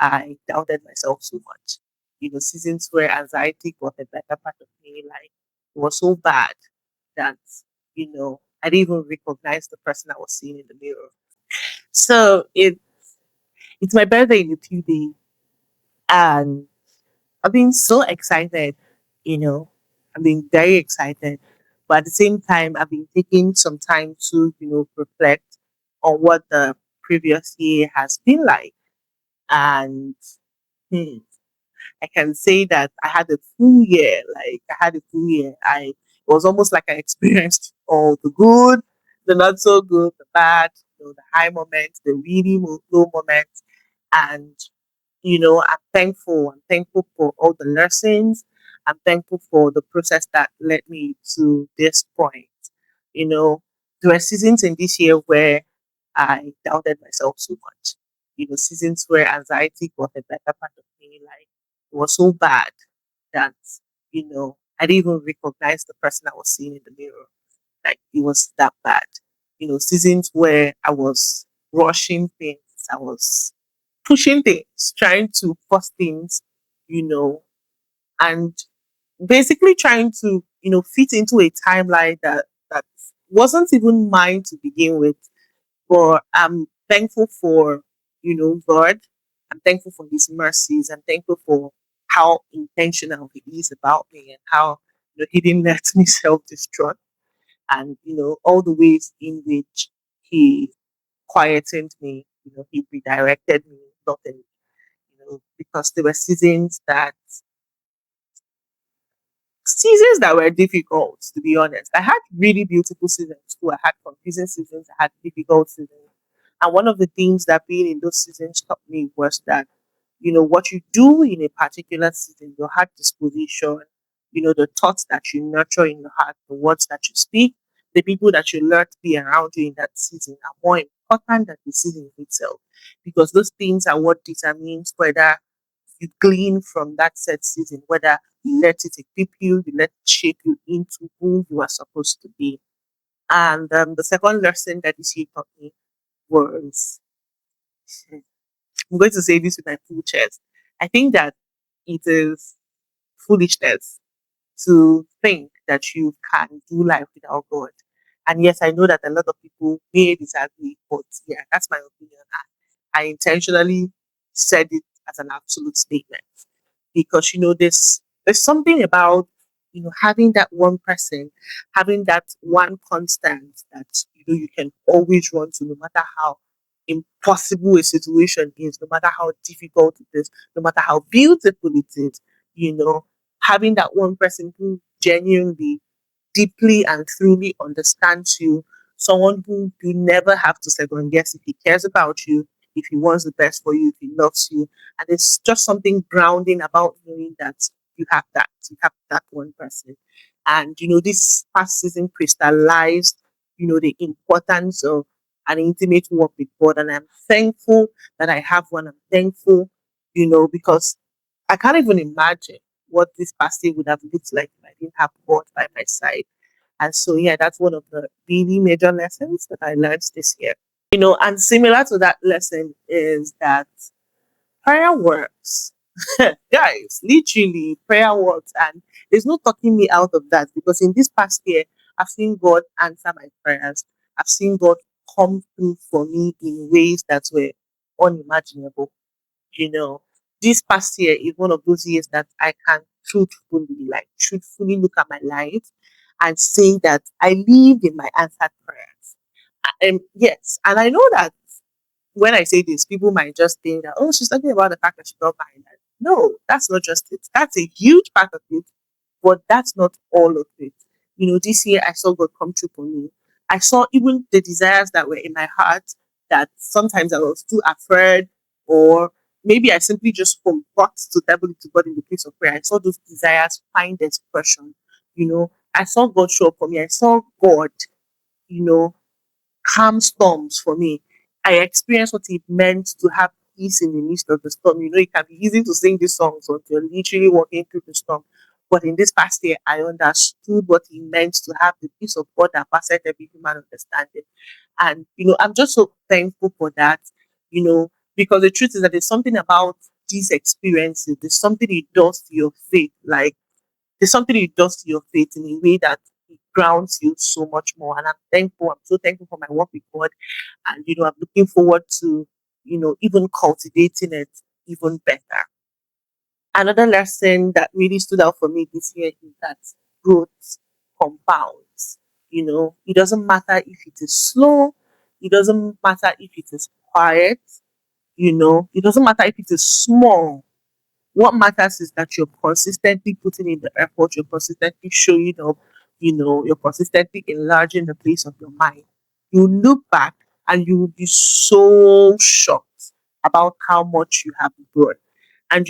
I doubted myself so much. Seasons where anxiety got a better part of me, like it was so bad that, I didn't even recognize the person I was seeing in the mirror. So it's my birthday in a few days, and I've been so excited, you know. I've been very excited. But at the same time, I've been taking some time to, reflect on what the previous year has been like. And hmm, I can say that I had a full year. Like I had a full year. It was almost like I experienced all the good, the not so good, the bad, the high moments, the really low moments. And I'm thankful. I'm thankful for all the lessons. I'm thankful for the process that led me to this point. You know, there were seasons in this year where I doubted myself so much. Seasons where anxiety got a better part of me. Like it was so bad that, I didn't even recognize the person I was seeing in the mirror. Like it was that bad. Seasons where I was rushing things. I was pushing things, trying to force things, you know, and basically trying to, fit into a timeline that wasn't even mine to begin with. But I'm thankful for, God. I'm thankful for His mercies. I'm thankful for how intentional He is about me and how He didn't let me self-destruct, and all the ways in which He quietened me. He redirected me, nothing, because there were seasons that were difficult, to be honest. I had really beautiful seasons too. I had confusing seasons, I had difficult seasons. And one of the things that being in those seasons taught me was that, what you do in a particular season, your heart disposition, the thoughts that you nurture in your heart, the words that you speak, the people that you learn to be around you in that season are more important than the season itself. Because those things are what determines whether you glean from that set season, whether you let it equip you, you let it shape you into who you are supposed to be. And the second lesson that this year taught me was, I'm going to say this with my full chest. I think that it is foolishness to think that you can do life without God. And yes, I know that a lot of people may disagree, but yeah, that's my opinion. I intentionally said it as an absolute statement because there's something about having that one person, having that one constant that you can always run to, no matter how impossible a situation is, no matter how difficult it is, no matter how beautiful it is, you know, having that one person who genuinely, deeply, and truly understands you, someone who you never have to second guess if he cares about you, if he wants the best for you, if he loves you. And it's just something grounding about knowing that you have that one person. And, this past season crystallized, the importance of an intimate walk with God. And I'm thankful that I have one. I'm thankful, because I can't even imagine what this past year would have looked like if I didn't have God by my side. And so, yeah, that's one of the really major lessons that I learned this year. And similar to that lesson is that prayer works. Guys, literally, prayer works. And there's no talking me out of that because in this past year, I've seen God answer my prayers. I've seen God come through for me in ways that were unimaginable. you know, this past year is one of those years that I can truthfully look at my life and say that I lived in my answered prayers. Yes, and I know that when I say this, people might just think that, oh, she's talking about the fact that she got married. No, that's not just it. That's a huge part of it, but that's not all of it. This year I saw God come true for me. I saw even the desires that were in my heart that sometimes I was too afraid, or maybe I simply just forgot to devil it to God in the place of prayer. I saw those desires find expression. I saw God show up for me. I saw God, you know, calm storms for me. I experienced what it meant to have peace in the midst of the storm. It can be easy to sing these songs until you're literally walking through the storm. But in this past year, I understood what it meant to have the peace of God that passes every human understanding. And, I'm just so thankful for that. You know, Because the truth is that there's something about these experiences, there's something it does to your faith. Like, there's something it does to your faith in a way that it grounds you so much more. And I'm thankful. I'm so thankful for my work with God. And, I'm looking forward to, even cultivating it even better. Another lesson that really stood out for me this year is that growth compounds. It doesn't matter if it is slow, it doesn't matter if it is quiet, it doesn't matter if it is small. What matters is that you're consistently putting in the effort, you're consistently showing up, you're consistently enlarging the place of your mind. You look back and you will be so shocked about how much you have grown. And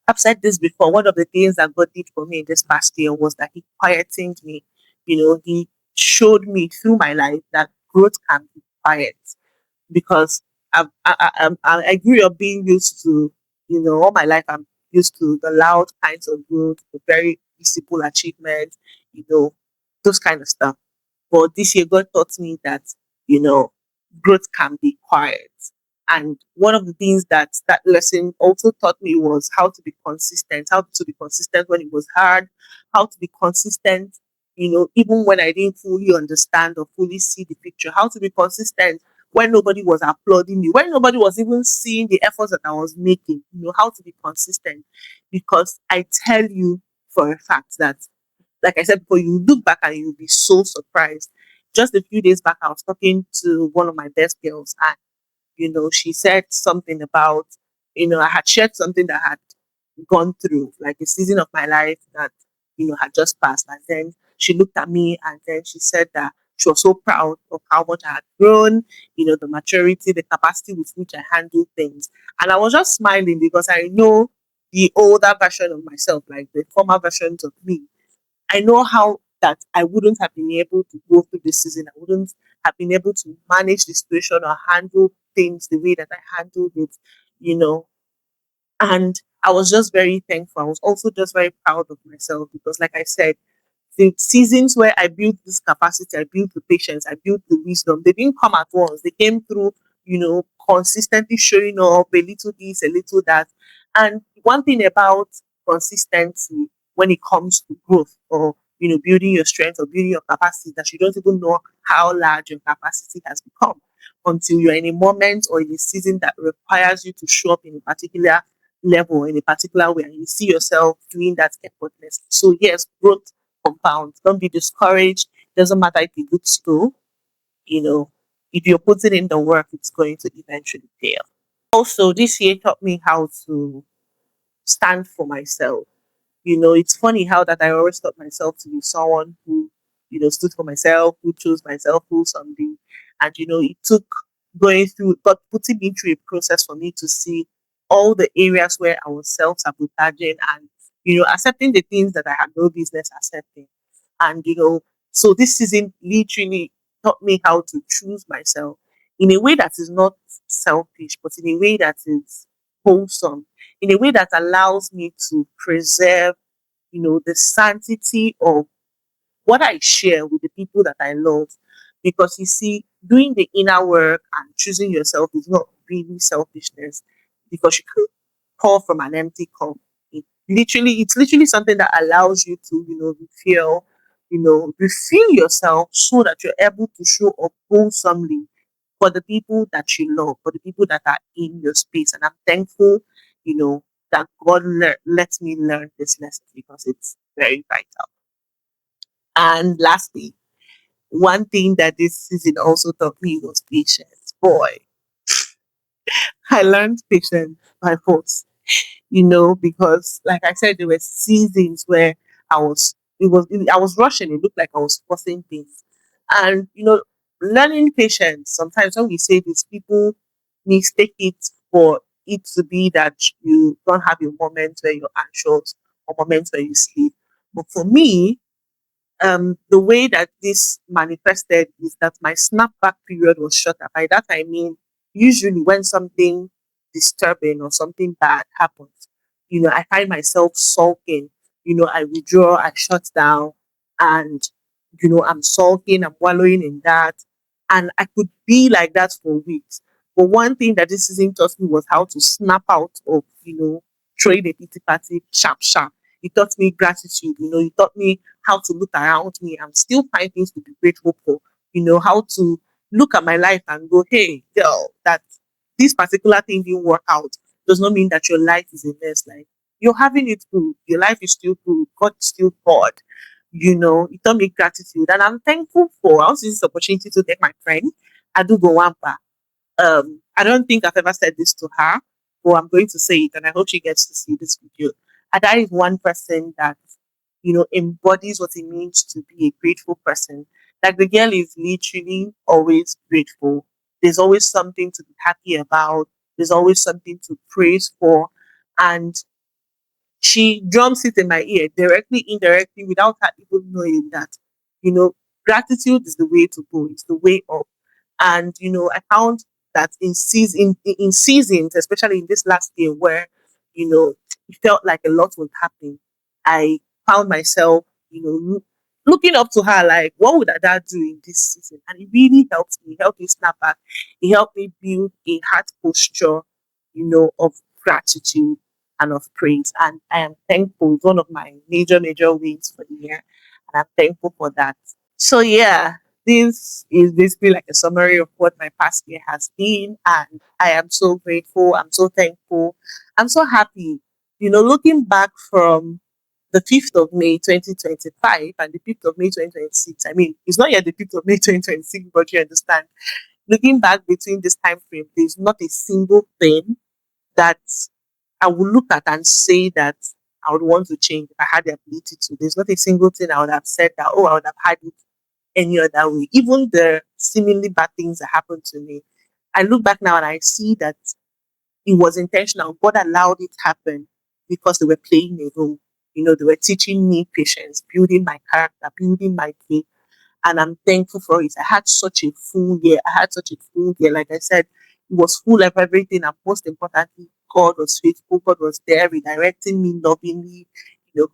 I've said this before. One of the things that God did for me in this past year was that He quietened me. He showed me through my life that growth can be quiet, because I grew up being used to, all my life I'm used to the loud kinds of growth, the very visible achievements, you know, those kind of stuff. But this year, God taught me that, you know, growth can be quiet. And one of the things that that lesson also taught me was how to be consistent, how to be consistent when it was hard, how to be consistent, even when I didn't fully understand or fully see the picture, how to be consistent when nobody was applauding me, when nobody was even seeing the efforts that I was making, how to be consistent. Because I tell you for a fact that, like I said before, you look back and you'll be so surprised. Just a few days back, I was talking to one of my best girls, and she said something about, I had shared something that I had gone through, like a season of my life that, had just passed. And then she looked at me and then she said that she was so proud of how much I had grown, the maturity, the capacity with which I handle things. And I was just smiling because I know the older version of myself, like the former versions of me. I know how that I wouldn't have been able to go through this season. I wouldn't have been able to manage the situation or handle things the way that I handled it, you know. And I was just very thankful. I was also just very proud of myself because, like I said, the seasons where I built this capacity, I built the patience, I built the wisdom, they didn't come at once. They came through, consistently showing up a little this, a little that. And one thing about consistency when it comes to growth or, building your strength or building your capacity, that you don't even know how large your capacity has become until you're in a moment or in a season that requires you to show up in a particular level, in a particular way, and you see yourself doing that effortlessly. So, yes, growth compound. Don't be discouraged. Doesn't matter if you look slow, you know, if you're putting in the work, it's going to eventually pay off. Also, this year taught me how to stand for myself. It's funny how that I always thought myself to be someone who, stood for myself, who chose myself, who someday. And, it took going through, but putting me through a process for me to see all the areas where I was self sabotaging and, accepting the things that I had no business accepting. And, so this season literally taught me how to choose myself in a way that is not selfish, but in a way that is wholesome, in a way that allows me to preserve, the sanctity of what I share with the people that I love. Because you see, doing the inner work and choosing yourself is not really selfishness, because you can pour from an empty cup. It's literally something that allows you to, refill yourself so that you're able to show up wholesomely for the people that you love, for the people that are in your space. And I'm thankful, that God lets me learn this lesson because it's very vital. And lastly, one thing that this season also taught me was patience. Boy, I learned patience by force, because like I said, there were seasons where I was rushing. It looked like I was forcing things. And learning patience, sometimes when we say this, people mistake it for it to be that you don't have your moments where you're anxious or moments where you sleep. But for me, the way that this manifested is that my snapback period was shorter. By that I mean, usually when something disturbing or something bad happens, I find myself sulking. I withdraw, I shut down, and I'm sulking, I'm wallowing in that, and I could be like that for weeks. But one thing that this season taught me was how to snap out of, throwing a pity party sharp, sharp. It taught me gratitude, it taught me how to look around me and still find things to be grateful for, how to look at my life and go, hey, girl, that this particular thing didn't work out does not mean that your life is a mess. Like, you're having it good. Your life is still good. God is still God. It taught me gratitude. And I'm thankful for, I also use this opportunity to thank my friend, Adugo Wampa. I don't think I've ever said this to her, but I'm going to say it, and I hope she gets to see this video. Ada is one person that embodies what it means to be a grateful person. Like, the girl is literally always grateful. There's always something to be happy about. There's always something to praise for, and she drums it in my ear directly, indirectly, without her even knowing that, gratitude is the way to go. It's the way up. And, I found that in seasons, especially in this last year where, it felt like a lot was happening, I found myself, looking up to her like, what would Ada do in this season? And it really helped me. It helped me snap back. It helped me build a heart posture, of gratitude and of praise. And I am thankful. It's one of my major, major wins for the year. And I'm thankful for that. So, yeah, this is basically like a summary of what my past year has been. And I am so grateful. I'm so thankful. I'm so happy. Looking back from the 5th of May 2025 and the 5th of May 2026, I mean, it's not yet the 5th of May 2026, but you understand. Looking back between this time frame, there's not a single thing that I would look at and say that I would want to change if I had the ability to. There's not a single thing I would have said that, oh, I would have had it any other way. Even the seemingly bad things that happened to me, I look back now and I see that it was intentional. God allowed it happen because they were playing a role. They were teaching me patience, building my character, building my faith, and I'm thankful for it. I had such a full year. I had such a full year. Like I said, it was full of everything, and most importantly, God was faithful. God was there, redirecting me lovingly,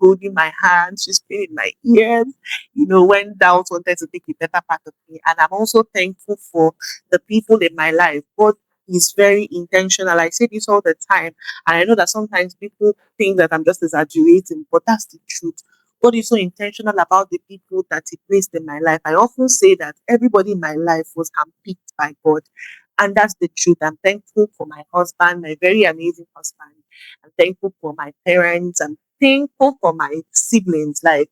holding my hand, whispering in my ears, when doubt wanted to take a better part of me. And I'm also thankful for the people in my life. God is very intentional. I say this all the time. And I know that sometimes people think that I'm just exaggerating, but that's the truth. God is so intentional about the people that He placed in my life. I often say that everybody in my life was handpicked by God. And that's the truth. I'm thankful for my husband, my very amazing husband. I'm thankful for my parents. I'm thankful for my siblings. Like,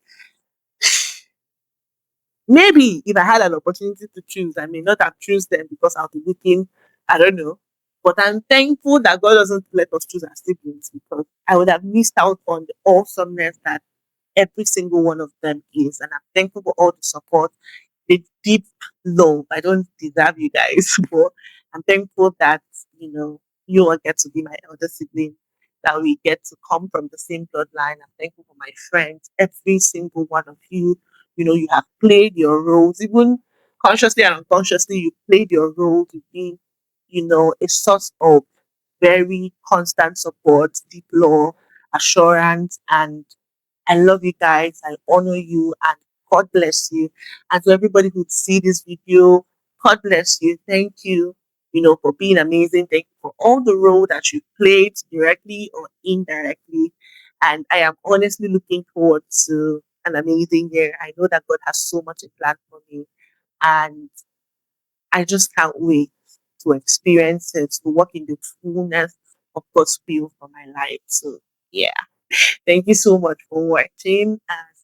maybe if I had an opportunity to choose, I may not have choose them because I'll be looking, I don't know. But I'm thankful that God doesn't let us choose our siblings, because I would have missed out on the awesomeness that every single one of them is. And I'm thankful for all the support, the deep love. I don't deserve you guys, but I'm thankful that, you all get to be my elder sibling, that we get to come from the same bloodline. I'm thankful for my friends, every single one of you. You have played your roles, even consciously and unconsciously, you played your role to be, a source of very constant support, deep love, assurance, and I love you guys. I honor you, and God bless you. And to everybody who'd see this video, God bless you. Thank you, for being amazing. Thank you for all the role that you played directly or indirectly. And I am honestly looking forward to an amazing year. I know that God has so much in plan for me. And I just can't wait to experience it, to walk in the fullness of God's will for my life. So, yeah. Thank you so much for watching. And